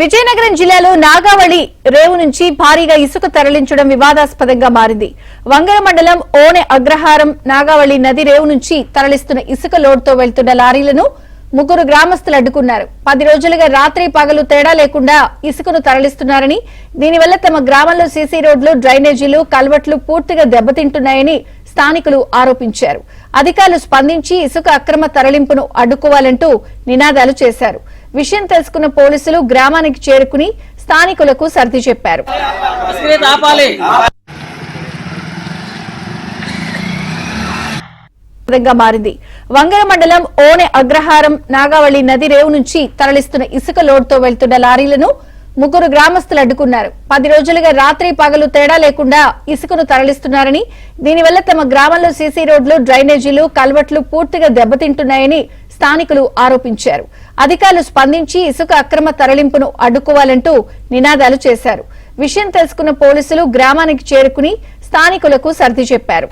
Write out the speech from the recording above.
విజయనగరం జిల్లాలో నాగావళి రేవు నుంచి భారీగా ఇసుక తరలించడం వివాదాస్పదంగా మారింది. వంగర మండలం ఓనె అగ్రహారం నాగావళి నది రేవు నుంచి తరలిస్తున్న ఇసుక లోడ్తో వెళ్తున్న లారీలను ముగ్గురు గ్రామస్తులు అడ్డుకున్నారు. 10 రోజులుగా రాత్రి పగలు తేడా లేకుండా ఇసుకను తరలిస్తున్నారని, దీనివల్ల తమ గ్రామంలో సీసీ రోడ్లు, డ్రైనేజీలు, కల్వర్ట్లు పూర్తిగా దెబ్బతింటున్నాయని స్థానికులు ఆరోపించారు. అధికారులు స్పందించి ఇసుక అక్రమ తరలింపును అడ్డుకోవాలంటూ నినాదాలు చేశారు. విషయం తెలుసుకున్న పోలీసులు గ్రామానికి చేరుకుని స్థానికులకు సర్ది చెప్పారు. మారింది. వంగర మండలం ఓనె అగ్రహారం నాగావళి నది రేవు నుంచి తరలిస్తున్న ఇసుక లోడ్తో వెళ్తున్న లారీలను ముగ్గురు గ్రామస్తులు అడ్డుకున్నారు. 10 రోజులుగా రాత్రి పగలు తేడా లేకుండా ఇసుకను తరలిస్తున్నారని, దీనివల్ల తమ గ్రామంలో సీసీ రోడ్లు, డ్రైనేజీలు, కల్వర్ట్లు పూర్తిగా దెబ్బతింటున్నాయని స్థానికులు ఆరోపించారు. అధికారులు స్పందించి ఇసుక అక్రమ తరలింపును అడ్డుకోవాలంటూ నినాదాలు చేశారు. విషయం తెలుసుకున్న పోలీసులు గ్రామానికి చేరుకుని స్థానికులకు సర్ది చెప్పారు.